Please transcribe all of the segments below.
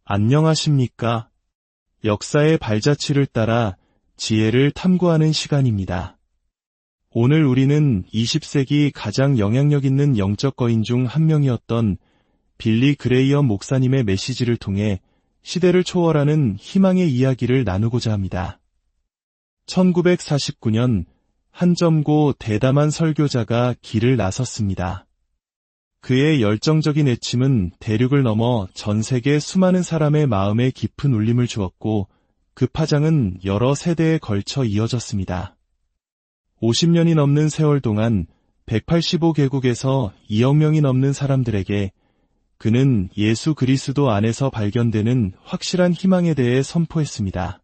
안녕하십니까? 역사의 발자취를 따라 지혜를 탐구하는 시간입니다. 오늘 우리는 20세기 가장 영향력 있는 영적 거인 중 한 명이었던 빌리 그레이엄 목사님의 메시지를 통해 시대를 초월하는 희망의 이야기를 나누고자 합니다. 1949년 한 젊고 대담한 설교자가 길을 나섰습니다. 그의 열정적인 외침은 대륙을 넘어 전 세계 수많은 사람의 마음에 깊은 울림을 주었고 그 파장은 여러 세대에 걸쳐 이어졌습니다. 50년이 넘는 세월 동안 185개국에서 2억 명이 넘는 사람들에게 그는 예수 그리스도 안에서 발견되는 확실한 희망에 대해 선포했습니다.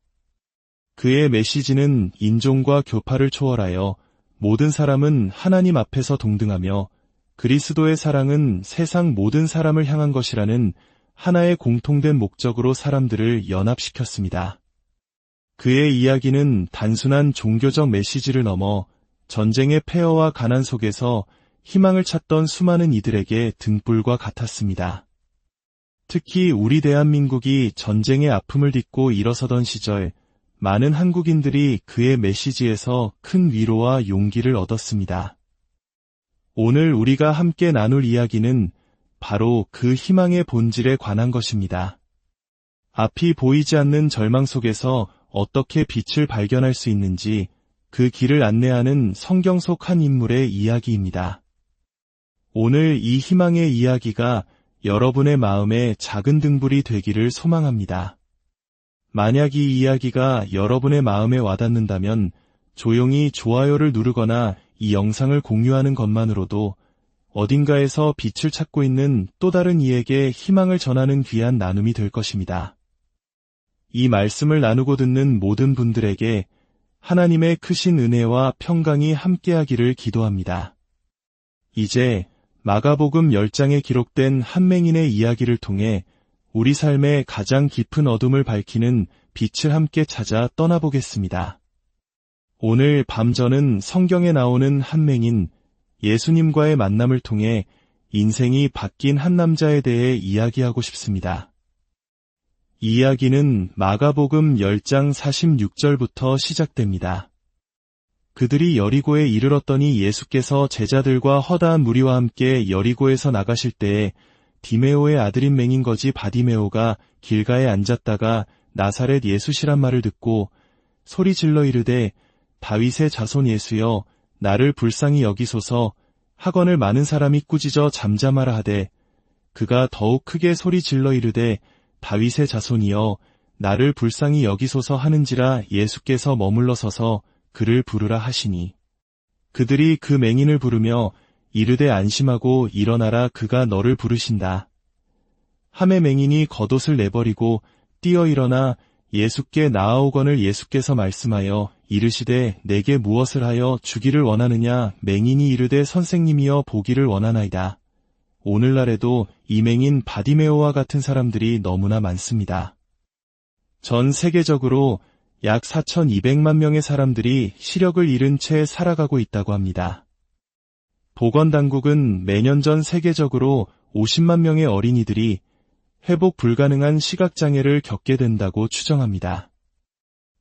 그의 메시지는 인종과 교파를 초월하여 모든 사람은 하나님 앞에서 동등하며 그리스도의 사랑은 세상 모든 사람을 향한 것이라는 하나의 공통된 목적으로 사람들을 연합시켰습니다. 그의 이야기는 단순한 종교적 메시지를 넘어 전쟁의 폐허와 가난 속에서 희망을 찾던 수많은 이들에게 등불과 같았습니다. 특히 우리 대한민국이 전쟁의 아픔을 딛고 일어서던 시절 많은 한국인들이 그의 메시지에서 큰 위로와 용기를 얻었습니다. 오늘 우리가 함께 나눌 이야기는 바로 그 희망의 본질에 관한 것입니다. 앞이 보이지 않는 절망 속에서 어떻게 빛을 발견할 수 있는지 그 길을 안내하는 성경 속 한 인물의 이야기입니다. 오늘 이 희망의 이야기가 여러분의 마음에 작은 등불이 되기를 소망합니다. 만약 이 이야기가 여러분의 마음에 와닿는다면 조용히 좋아요를 누르거나 이 영상을 공유하는 것만으로도 어딘가에서 빛을 찾고 있는 또 다른 이에게 희망을 전하는 귀한 나눔이 될 것입니다. 이 말씀을 나누고 듣는 모든 분들에게 하나님의 크신 은혜와 평강이 함께하기를 기도합니다. 이제 마가복음 10장에 기록된 한 맹인의 이야기를 통해 우리 삶의 가장 깊은 어둠을 밝히는 빛을 함께 찾아 떠나보겠습니다. 오늘 밤 저는 성경에 나오는 한 맹인 예수님과의 만남을 통해 인생이 바뀐 한 남자에 대해 이야기하고 싶습니다. 이 이야기는 마가복음 10장 46절부터 시작됩니다. 그들이 여리고에 이르렀더니 예수께서 제자들과 허다한 무리와 함께 여리고에서 나가실 때에 디메오의 아들인 맹인 거지 바디메오가 길가에 앉았다가 나사렛 예수시란 말을 듣고 소리 질러 이르되 다윗의 자손 예수여 나를 불쌍히 여기소서 하거늘 많은 사람이 꾸짖어 잠잠하라 하되 그가 더욱 크게 소리 질러 이르되 다윗의 자손이여 나를 불쌍히 여기소서 하는지라 예수께서 머물러 서서 그를 부르라 하시니 그들이 그 맹인을 부르며 이르되 안심하고 일어나라 그가 너를 부르신다. 하매 맹인이 겉옷을 내버리고 뛰어 일어나 예수께 나아오거늘 예수께서 말씀하여 이르시되 내게 무엇을 하여 주기를 원하느냐 맹인이 이르되 선생님이여 보기를 원하나이다. 오늘날에도 이 맹인 바디메오와 같은 사람들이 너무나 많습니다. 전 세계적으로 약 4,200만 명의 사람들이 시력을 잃은 채 살아가고 있다고 합니다. 보건당국은 매년 전 세계적으로 50만 명의 어린이들이 회복 불가능한 시각장애를 겪게 된다고 추정합니다.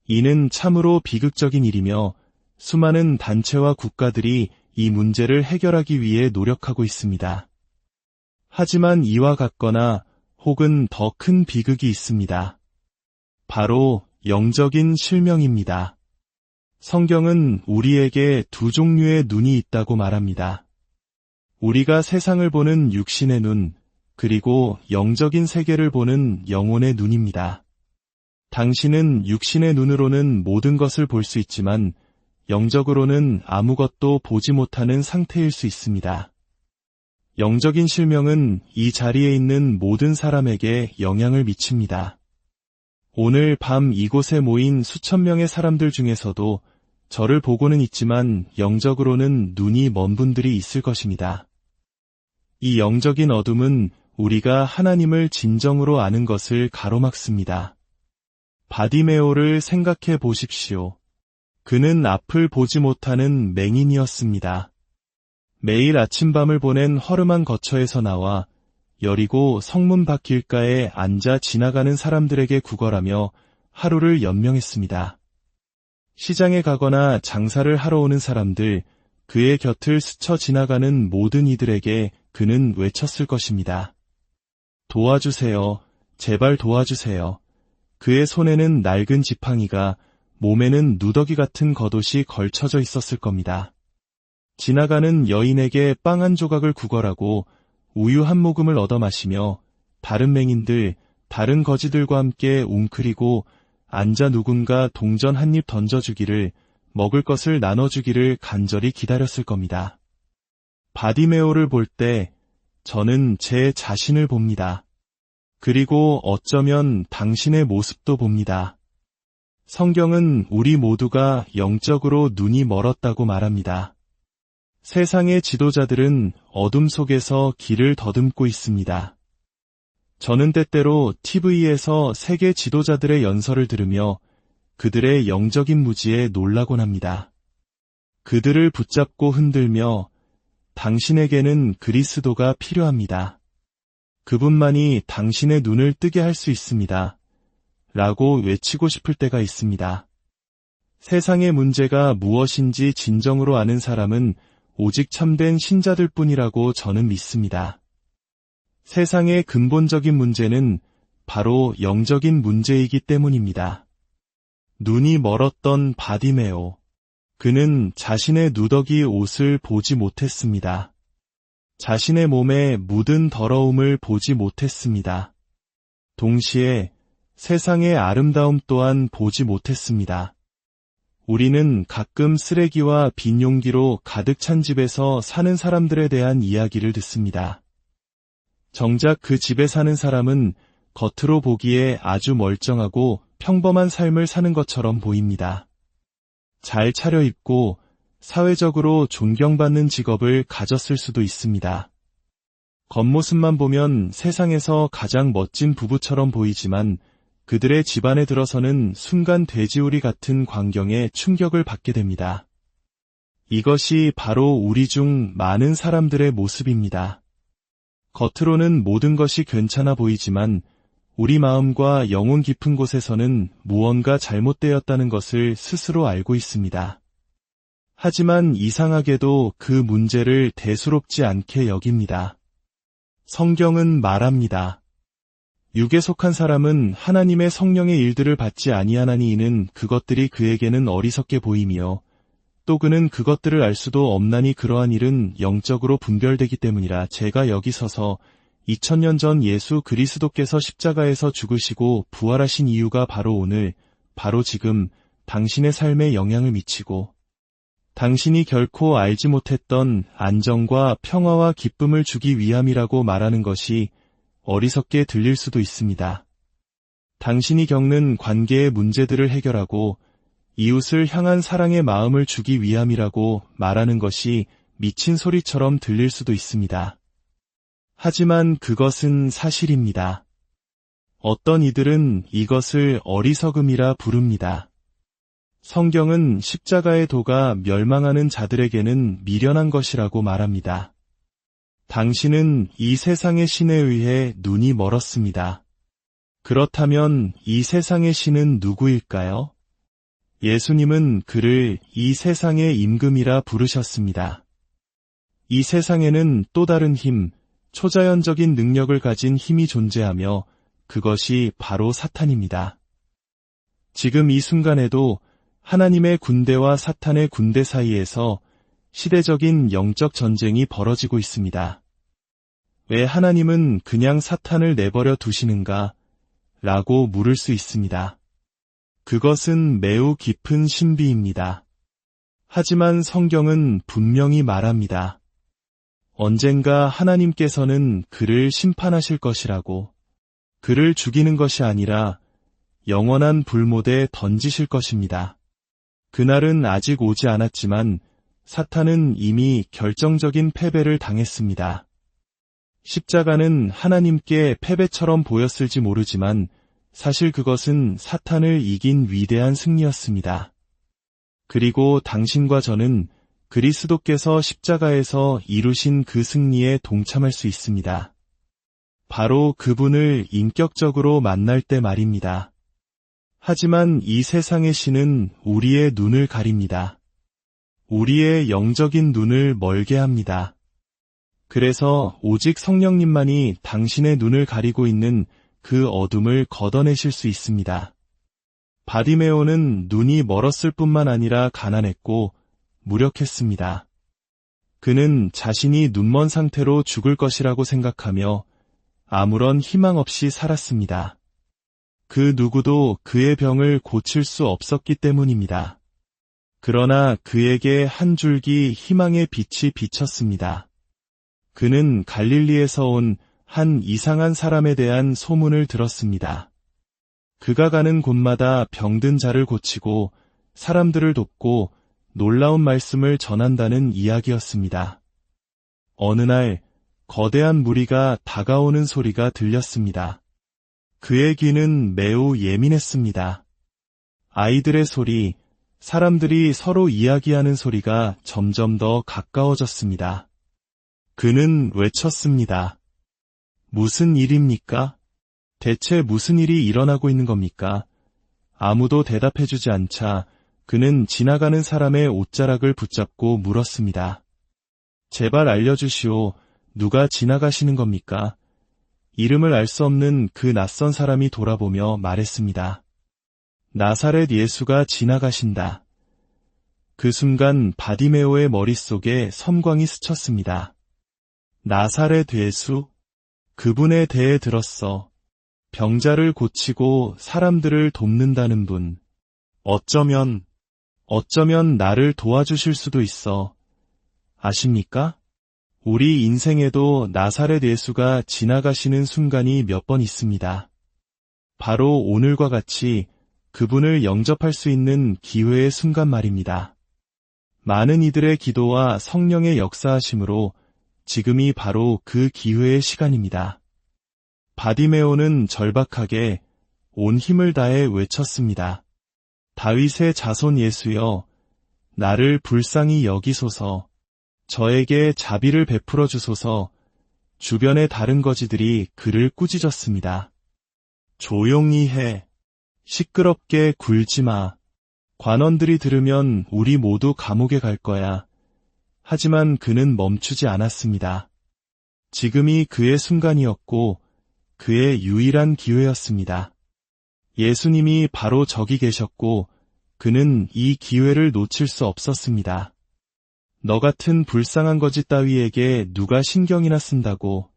이는 참으로 비극적인 일이며 수많은 단체와 국가들이 이 문제를 해결하기 위해 노력하고 있습니다. 하지만 이와 같거나 혹은 더 큰 비극이 있습니다. 바로 영적인 실명입니다. 성경은 우리에게 두 종류의 눈이 있다고 말합니다. 우리가 세상을 보는 육신의 눈, 그리고 영적인 세계를 보는 영혼의 눈입니다. 당신은 육신의 눈으로는 모든 것을 볼 수 있지만 영적으로는 아무것도 보지 못하는 상태일 수 있습니다. 영적인 실명은 이 자리에 있는 모든 사람에게 영향을 미칩니다. 오늘 밤 이곳에 모인 수천 명의 사람들 중에서도 저를 보고는 있지만 영적으로는 눈이 먼 분들이 있을 것입니다. 이 영적인 어둠은 우리가 하나님을 진정으로 아는 것을 가로막습니다. 바디메오를 생각해 보십시오. 그는 앞을 보지 못하는 맹인이었습니다. 매일 아침밤을 보낸 허름한 거처에서 나와 여리고 성문 밖 길가에 앉아 지나가는 사람들에게 구걸하며 하루를 연명했습니다. 시장에 가거나 장사를 하러 오는 사람들, 그의 곁을 스쳐 지나가는 모든 이들에게 그는 외쳤을 것입니다. 도와주세요. 제발 도와주세요. 그의 손에는 낡은 지팡이가, 몸에는 누더기 같은 겉옷이 걸쳐져 있었을 겁니다. 지나가는 여인에게 빵 한 조각을 구걸하고 우유 한 모금을 얻어 마시며 다른 맹인들, 다른 거지들과 함께 웅크리고 앉아 누군가 동전 한 입 던져주기를, 먹을 것을 나눠주기를 간절히 기다렸을 겁니다. 바디메오를 볼 때 저는 제 자신을 봅니다. 그리고 어쩌면 당신의 모습도 봅니다. 성경은 우리 모두가 영적으로 눈이 멀었다고 말합니다. 세상의 지도자들은 어둠 속에서 길을 더듬고 있습니다. 저는 때때로 TV에서 세계 지도자들의 연설을 들으며 그들의 영적인 무지에 놀라곤 합니다. 그들을 붙잡고 흔들며 당신에게는 그리스도가 필요합니다. 그분만이 당신의 눈을 뜨게 할 수 있습니다. 라고 외치고 싶을 때가 있습니다. 세상의 문제가 무엇인지 진정으로 아는 사람은 오직 참된 신자들 뿐이라고 저는 믿습니다. 세상의 근본적인 문제는 바로 영적인 문제이기 때문입니다. 눈이 멀었던 바디메오. 그는 자신의 누더기 옷을 보지 못했습니다. 자신의 몸에 묻은 더러움을 보지 못했습니다. 동시에 세상의 아름다움 또한 보지 못했습니다. 우리는 가끔 쓰레기와 빈 용기로 가득 찬 집에서 사는 사람들에 대한 이야기를 듣습니다. 정작 그 집에 사는 사람은 겉으로 보기에 아주 멀쩡하고 평범한 삶을 사는 것처럼 보입니다. 잘 차려입고 사회적으로 존경받는 직업을 가졌을 수도 있습니다. 겉모습만 보면 세상에서 가장 멋진 부부처럼 보이지만 그들의 집안에 들어서는 순간 돼지우리 같은 광경에 충격을 받게 됩니다. 이것이 바로 우리 중 많은 사람들의 모습입니다. 겉으로는 모든 것이 괜찮아 보이지만 우리 마음과 영혼 깊은 곳에서는 무언가 잘못되었다는 것을 스스로 알고 있습니다. 하지만 이상하게도 그 문제를 대수롭지 않게 여깁니다. 성경은 말합니다. 육에 속한 사람은 하나님의 성령의 일들을 받지 아니하나니 이는 그것들이 그에게는 어리석게 보이며 또 그는 그것들을 알 수도 없나니 그러한 일은 영적으로 분별되기 때문이라. 제가 여기 서서 2000년 전 예수 그리스도께서 십자가에서 죽으시고 부활하신 이유가 바로 오늘, 바로 지금 당신의 삶에 영향을 미치고 당신이 결코 알지 못했던 안정과 평화와 기쁨을 주기 위함이라고 말하는 것이 어리석게 들릴 수도 있습니다. 당신이 겪는 관계의 문제들을 해결하고 이웃을 향한 사랑의 마음을 주기 위함이라고 말하는 것이 미친 소리처럼 들릴 수도 있습니다. 하지만 그것은 사실입니다. 어떤 이들은 이것을 어리석음이라 부릅니다. 성경은 십자가의 도가 멸망하는 자들에게는 미련한 것이라고 말합니다. 당신은 이 세상의 신에 의해 눈이 멀었습니다. 그렇다면 이 세상의 신은 누구일까요? 예수님은 그를 이 세상의 임금이라 부르셨습니다. 이 세상에는 또 다른 힘, 초자연적인 능력을 가진 힘이 존재하며 그것이 바로 사탄입니다. 지금 이 순간에도 하나님의 군대와 사탄의 군대 사이에서 시대적인 영적 전쟁이 벌어지고 있습니다. 왜 하나님은 그냥 사탄을 내버려 두시는가? 라고 물을 수 있습니다. 그것은 매우 깊은 신비입니다. 하지만 성경은 분명히 말합니다. 언젠가 하나님께서는 그를 심판하실 것이라고, 그를 죽이는 것이 아니라 영원한 불못에 던지실 것입니다. 그날은 아직 오지 않았지만 사탄은 이미 결정적인 패배를 당했습니다. 십자가는 하나님께 패배처럼 보였을지 모르지만 사실 그것은 사탄을 이긴 위대한 승리였습니다. 그리고 당신과 저는 그리스도께서 십자가에서 이루신 그 승리에 동참할 수 있습니다. 바로 그분을 인격적으로 만날 때 말입니다. 하지만 이 세상의 신은 우리의 눈을 가립니다. 우리의 영적인 눈을 멀게 합니다. 그래서 오직 성령님만이 당신의 눈을 가리고 있는 그 어둠을 걷어내실 수 있습니다. 바디메오는 눈이 멀었을 뿐만 아니라 가난했고 무력했습니다. 그는 자신이 눈먼 상태로 죽을 것이라고 생각하며 아무런 희망 없이 살았습니다. 그 누구도 그의 병을 고칠 수 없었기 때문입니다. 그러나 그에게 한 줄기 희망의 빛이 비쳤습니다. 그는 갈릴리에서 온 한 이상한 사람에 대한 소문을 들었습니다. 그가 가는 곳마다 병든 자를 고치고 사람들을 돕고 놀라운 말씀을 전한다는 이야기였습니다. 어느 날 거대한 무리가 다가오는 소리가 들렸습니다. 그의 귀는 매우 예민했습니다. 아이들의 소리, 사람들이 서로 이야기하는 소리가 점점 더 가까워졌습니다. 그는 외쳤습니다. 무슨 일입니까? 대체 무슨 일이 일어나고 있는 겁니까? 아무도 대답해주지 않자 그는 지나가는 사람의 옷자락을 붙잡고 물었습니다. 제발 알려주시오. 누가 지나가시는 겁니까? 이름을 알 수 없는 그 낯선 사람이 돌아보며 말했습니다. 나사렛 예수가 지나가신다. 그 순간 바디메오의 머릿속에 섬광이 스쳤습니다. 나사렛 예수? 그분에 대해 들었어. 병자를 고치고 사람들을 돕는다는 분. 어쩌면 나를 도와주실 수도 있어. 아십니까? 우리 인생에도 나사렛 예수가 지나가시는 순간이 몇 번 있습니다. 바로 오늘과 같이 그분을 영접할 수 있는 기회의 순간 말입니다. 많은 이들의 기도와 성령의 역사하심으로 지금이 바로 그 기회의 시간입니다. 바디메오는 절박하게 온 힘을 다해 외쳤습니다. 다윗의 자손 예수여, 나를 불쌍히 여기소서. 저에게 자비를 베풀어 주소서. 주변의 다른 거지들이 그를 꾸짖었습니다. 조용히 해. 시끄럽게 굴지 마. 관원들이 들으면 우리 모두 감옥에 갈 거야. 하지만 그는 멈추지 않았습니다. 지금이 그의 순간이었고 그의 유일한 기회였습니다. 예수님이 바로 저기 계셨고 그는 이 기회를 놓칠 수 없었습니다. 너 같은 불쌍한 거지 따위에게 누가 신경이나 쓴다고.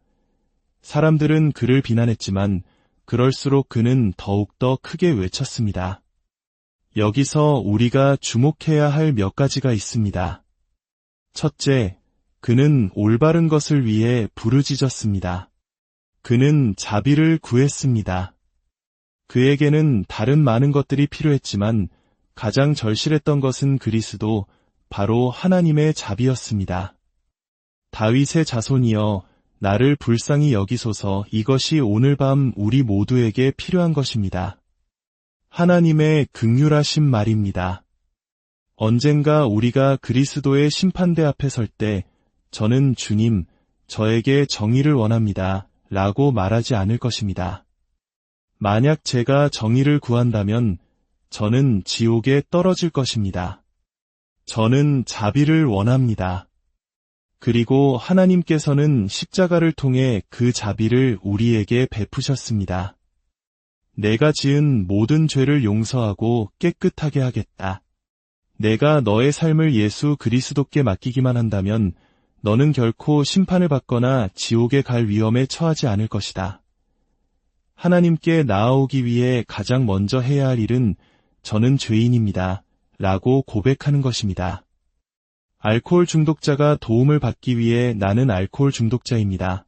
사람들은 그를 비난했지만 그럴수록 그는 더욱더 크게 외쳤습니다. 여기서 우리가 주목해야 할 몇 가지가 있습니다. 첫째, 그는 올바른 것을 위해 부르짖었습니다. 그는 자비를 구했습니다. 그에게는 다른 많은 것들이 필요했지만 가장 절실했던 것은 그리스도, 바로 하나님의 자비였습니다. 다윗의 자손이여, 나를 불쌍히 여기소서. 이것이 오늘 밤 우리 모두에게 필요한 것입니다. 하나님의 긍휼하신 말입니다. 언젠가 우리가 그리스도의 심판대 앞에 설 때 저는 주님, 저에게 정의를 원합니다. 라고 말하지 않을 것입니다. 만약 제가 정의를 구한다면 저는 지옥에 떨어질 것입니다. 저는 자비를 원합니다. 그리고 하나님께서는 십자가를 통해 그 자비를 우리에게 베푸셨습니다. 내가 지은 모든 죄를 용서하고 깨끗하게 하겠다. 내가 너의 삶을 예수 그리스도께 맡기기만 한다면 너는 결코 심판을 받거나 지옥에 갈 위험에 처하지 않을 것이다. 하나님께 나아오기 위해 가장 먼저 해야 할 일은 저는 죄인입니다. 라고 고백하는 것입니다. 알코올 중독자가 도움을 받기 위해 나는 알코올 중독자입니다.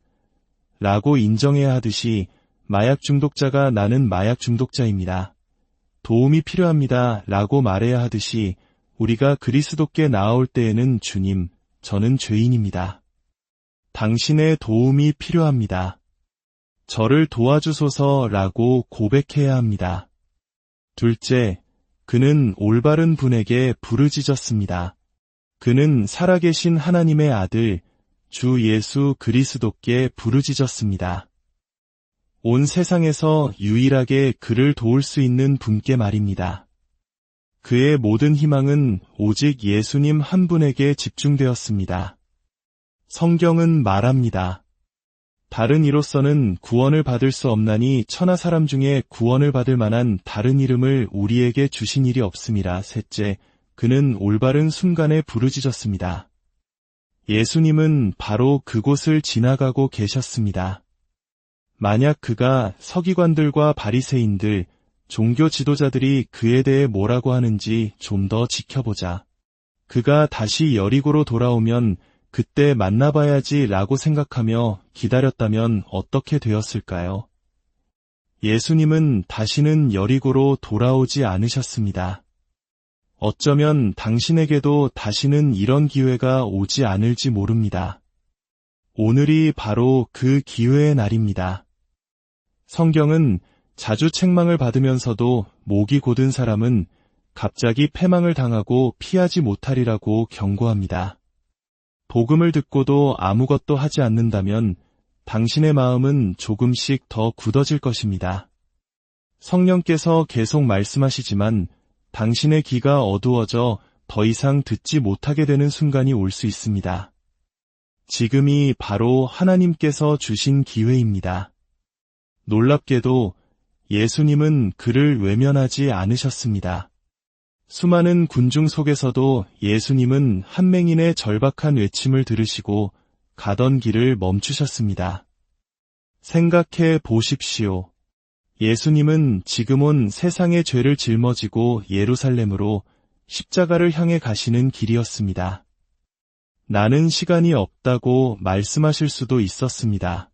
라고 인정해야 하듯이 마약 중독자가 나는 마약 중독자입니다. 도움이 필요합니다. 라고 말해야 하듯이 우리가 그리스도께 나아올 때에는 주님, 저는 죄인입니다. 당신의 도움이 필요합니다. 저를 도와주소서라고 고백해야 합니다. 둘째, 그는 올바른 분에게 부르짖었습니다. 그는 살아계신 하나님의 아들, 주 예수 그리스도께 부르짖었습니다. 온 세상에서 유일하게 그를 도울 수 있는 분께 말입니다. 그의 모든 희망은 오직 예수님 한 분에게 집중되었습니다. 성경은 말합니다. 다른 이로서는 구원을 받을 수 없나니 천하 사람 중에 구원을 받을 만한 다른 이름을 우리에게 주신 일이 없음이라. 셋째, 그는 올바른 순간에 부르짖었습니다. 예수님은 바로 그곳을 지나가고 계셨습니다. 만약 그가 서기관들과 바리새인들, 종교 지도자들이 그에 대해 뭐라고 하는지 좀 더 지켜보자. 그가 다시 여리고로 돌아오면 그때 만나봐야지 라고 생각하며 기다렸다면 어떻게 되었을까요? 예수님은 다시는 여리고로 돌아오지 않으셨습니다. 어쩌면 당신에게도 다시는 이런 기회가 오지 않을지 모릅니다. 오늘이 바로 그 기회의 날입니다. 성경은 자주 책망을 받으면서도 목이 곧은 사람은 갑자기 패망을 당하고 피하지 못하리라고 경고합니다. 복음을 듣고도 아무것도 하지 않는다면 당신의 마음은 조금씩 더 굳어질 것입니다. 성령께서 계속 말씀하시지만 당신의 귀가 어두워져 더 이상 듣지 못하게 되는 순간이 올 수 있습니다. 지금이 바로 하나님께서 주신 기회입니다. 놀랍게도 예수님은 그를 외면하지 않으셨습니다. 수많은 군중 속에서도 예수님은 한 맹인의 절박한 외침을 들으시고 가던 길을 멈추셨습니다. 생각해 보십시오. 예수님은 지금 온 세상의 죄를 짊어지고 예루살렘으로 십자가를 향해 가시는 길이었습니다. 나는 시간이 없다고 말씀하실 수도 있었습니다.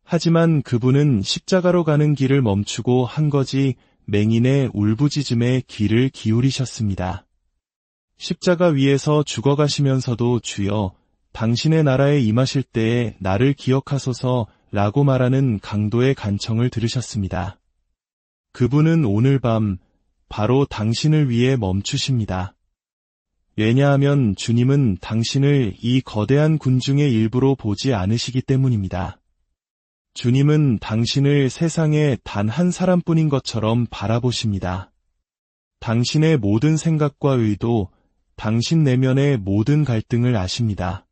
하지만 그분은 십자가로 가는 길을 멈추고 한 거지 맹인의 울부짖음에 귀를 기울이셨습니다. 십자가 위에서 죽어가시면서도 주여, 당신의 나라에 임하실 때에 나를 기억하소서 라고 말하는 강도의 간청을 들으셨습니다. 그분은 오늘 밤 바로 당신을 위해 멈추십니다. 왜냐하면 주님은 당신을 이 거대한 군중의 일부로 보지 않으시기 때문입니다. 주님은 당신을 세상의 단 한 사람뿐인 것처럼 바라보십니다. 당신의 모든 생각과 의도, 당신 내면의 모든 갈등을 아십니다.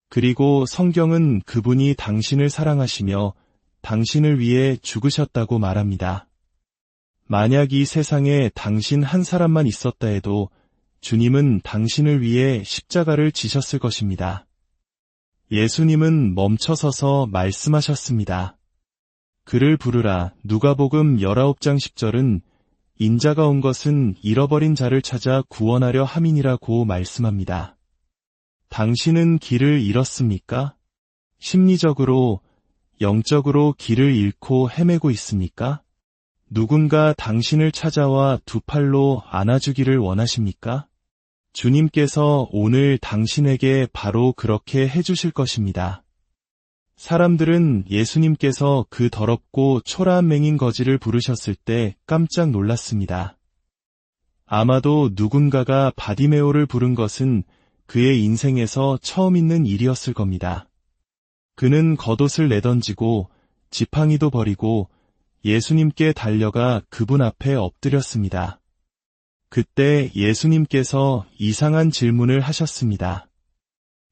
그리고 성경은 그분이 당신을 사랑하시며 당신을 위해 죽으셨다고 말합니다. 만약 이 세상에 당신 한 사람만 있었다 해도 주님은 당신을 위해 십자가를 지셨을 것입니다. 예수님은 멈춰서서 말씀하셨습니다. 그를 부르라. 누가복음 19장 10절은 인자가 온 것은 잃어버린 자를 찾아 구원하려 함이니라고 말씀합니다. 당신은 길을 잃었습니까? 심리적으로, 영적으로 길을 잃고 헤매고 있습니까? 누군가 당신을 찾아와 두 팔로 안아주기를 원하십니까? 주님께서 오늘 당신에게 바로 그렇게 해주실 것입니다. 사람들은 예수님께서 그 더럽고 초라한 맹인 거지를 부르셨을 때 깜짝 놀랐습니다. 아마도 누군가가 바디메오를 부른 것은 그의 인생에서 처음 있는 일이었을 겁니다. 그는 겉옷을 내던지고 지팡이도 버리고 예수님께 달려가 그분 앞에 엎드렸습니다. 그때 예수님께서 이상한 질문을 하셨습니다.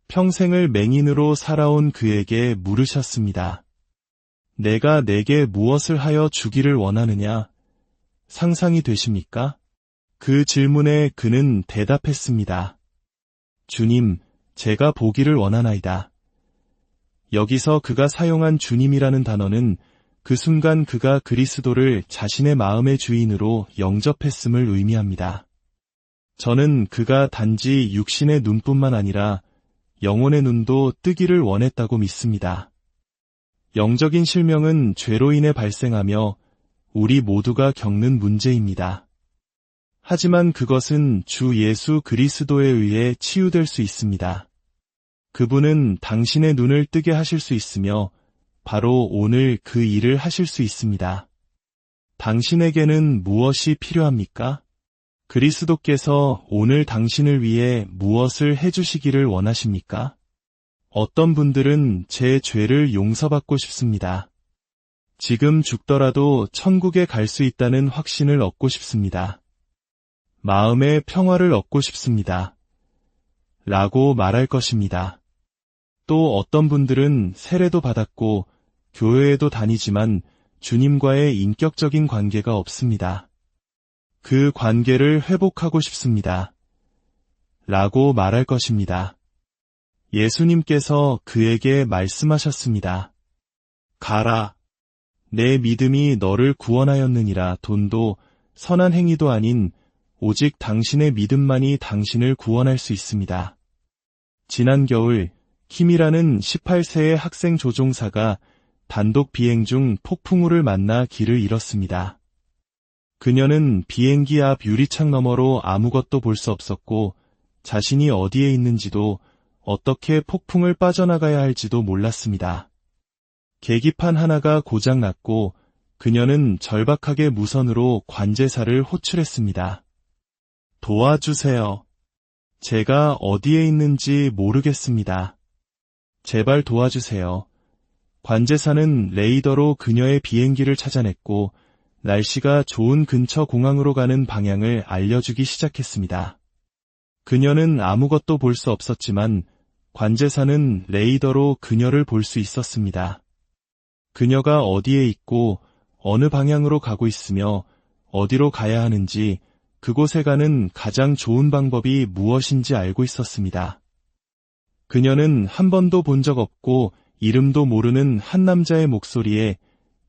평생을 맹인으로 살아온 그에게 물으셨습니다. 내가 내게 무엇을 하여 주기를 원하느냐? 상상이 되십니까? 그 질문에 그는 대답했습니다. 주님, 제가 보기를 원하나이다. 여기서 그가 사용한 주님이라는 단어는 그 순간 그가 그리스도를 자신의 마음의 주인으로 영접했음을 의미합니다. 저는 그가 단지 육신의 눈뿐만 아니라 영혼의 눈도 뜨기를 원했다고 믿습니다. 영적인 실명은 죄로 인해 발생하며 우리 모두가 겪는 문제입니다. 하지만 그것은 주 예수 그리스도에 의해 치유될 수 있습니다. 그분은 당신의 눈을 뜨게 하실 수 있으며 바로 오늘 그 일을 하실 수 있습니다. 당신에게는 무엇이 필요합니까? 그리스도께서 오늘 당신을 위해 무엇을 해주시기를 원하십니까? 어떤 분들은 제 죄를 용서받고 싶습니다. 지금 죽더라도 천국에 갈 수 있다는 확신을 얻고 싶습니다. 마음의 평화를 얻고 싶습니다. 라고 말할 것입니다. 또 어떤 분들은 세례도 받았고 교회에도 다니지만 주님과의 인격적인 관계가 없습니다. 그 관계를 회복하고 싶습니다. 라고 말할 것입니다. 예수님께서 그에게 말씀하셨습니다. 가라. 내 믿음이 너를 구원하였느니라. 돈도 선한 행위도 아닌 오직 당신의 믿음만이 당신을 구원할 수 있습니다. 지난 겨울 킴이라는 18세의 학생 조종사가 단독 비행 중 폭풍우를 만나 길을 잃었습니다. 그녀는 비행기 앞 유리창 너머로 아무것도 볼 수 없었고 자신이 어디에 있는지도 어떻게 폭풍을 빠져나가야 할지도 몰랐습니다. 계기판 하나가 고장났고 그녀는 절박하게 무선으로 관제사를 호출했습니다. 도와주세요. 제가 어디에 있는지 모르겠습니다. 제발 도와주세요. 관제사는 레이더로 그녀의 비행기를 찾아냈고 날씨가 좋은 근처 공항으로 가는 방향을 알려주기 시작했습니다. 그녀는 아무것도 볼 수 없었지만 관제사는 레이더로 그녀를 볼 수 있었습니다. 그녀가 어디에 있고 어느 방향으로 가고 있으며 어디로 가야 하는지 그곳에 가는 가장 좋은 방법이 무엇인지 알고 있었습니다. 그녀는 한 번도 본 적 없고 이름도 모르는 한 남자의 목소리에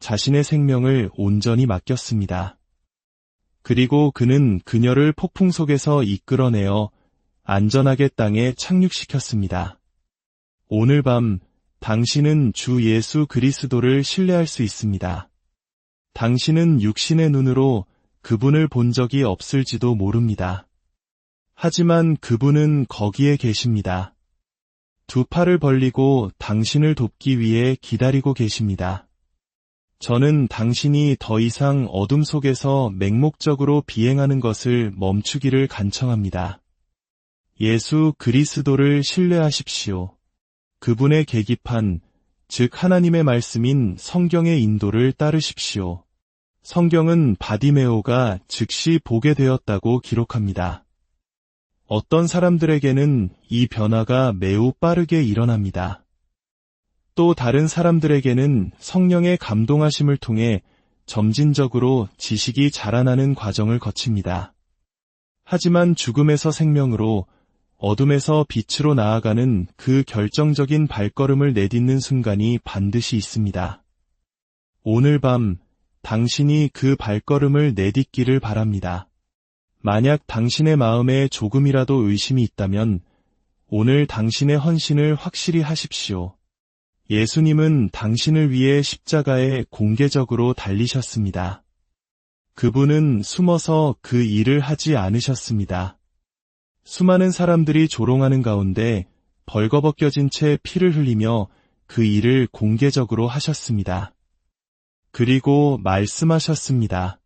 자신의 생명을 온전히 맡겼습니다. 그리고 그는 그녀를 폭풍 속에서 이끌어내어 안전하게 땅에 착륙시켰습니다. 오늘 밤 당신은 주 예수 그리스도를 신뢰할 수 있습니다. 당신은 육신의 눈으로 그분을 본 적이 없을지도 모릅니다. 하지만 그분은 거기에 계십니다. 두 팔을 벌리고 당신을 돕기 위해 기다리고 계십니다. 저는 당신이 더 이상 어둠 속에서 맹목적으로 비행하는 것을 멈추기를 간청합니다. 예수 그리스도를 신뢰하십시오. 그분의 계기판, 즉 하나님의 말씀인 성경의 인도를 따르십시오. 성경은 바디메오가 즉시 보게 되었다고 기록합니다. 어떤 사람들에게는 이 변화가 매우 빠르게 일어납니다. 또 다른 사람들에게는 성령의 감동하심을 통해 점진적으로 지식이 자라나는 과정을 거칩니다. 하지만 죽음에서 생명으로, 어둠에서 빛으로 나아가는 그 결정적인 발걸음을 내딛는 순간이 반드시 있습니다. 오늘 밤 당신이 그 발걸음을 내딛기를 바랍니다. 만약 당신의 마음에 조금이라도 의심이 있다면 오늘 당신의 헌신을 확실히 하십시오. 예수님은 당신을 위해 십자가에 공개적으로 달리셨습니다. 그분은 숨어서 그 일을 하지 않으셨습니다. 수많은 사람들이 조롱하는 가운데 벌거벗겨진 채 피를 흘리며 그 일을 공개적으로 하셨습니다. 그리고 말씀하셨습니다.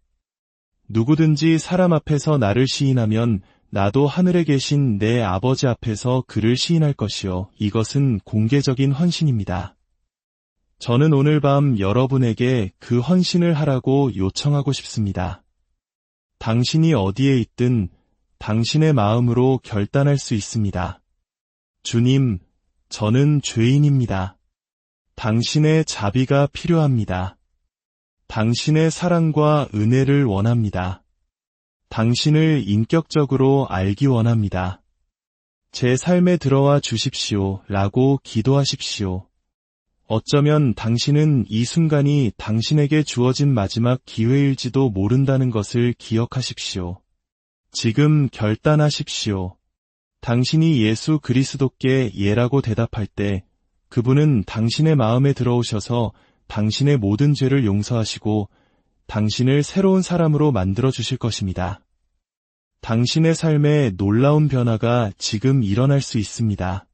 누구든지 사람 앞에서 나를 시인하면 나도 하늘에 계신 내 아버지 앞에서 그를 시인할 것이요. 이것은 공개적인 헌신입니다. 저는 오늘 밤 여러분에게 그 헌신을 하라고 요청하고 싶습니다. 당신이 어디에 있든 당신의 마음으로 결단할 수 있습니다. 주님, 저는 죄인입니다. 당신의 자비가 필요합니다. 당신의 사랑과 은혜를 원합니다. 당신을 인격적으로 알기 원합니다. 제 삶에 들어와 주십시오 라고 기도하십시오. 어쩌면 당신은 이 순간이 당신에게 주어진 마지막 기회일지도 모른다는 것을 기억하십시오. 지금 결단하십시오. 당신이 예수 그리스도께 예라고 대답할 때 그분은 당신의 마음에 들어오셔서 당신의 모든 죄를 용서하시고 당신을 새로운 사람으로 만들어 주실 것입니다. 당신의 삶에 놀라운 변화가 지금 일어날 수 있습니다.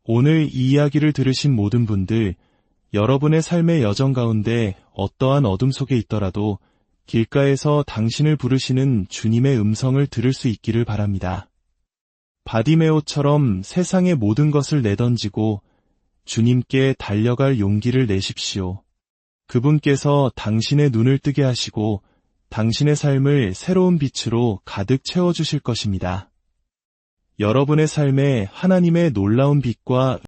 오늘 이 이야기를 들으신 모든 분들, 여러분의 삶의 여정 가운데 어떠한 어둠 속에 있더라도 길가에서 당신을 부르시는 주님의 음성을 들을 수 있기를 바랍니다. 바디메오처럼 세상의 모든 것을 내던지고 주님께 달려갈 용기를 내십시오. 그분께서 당신의 눈을 뜨게 하시고 당신의 삶을 새로운 빛으로 가득 채워주실 것입니다. 여러분의 삶에 하나님의 놀라운 빛과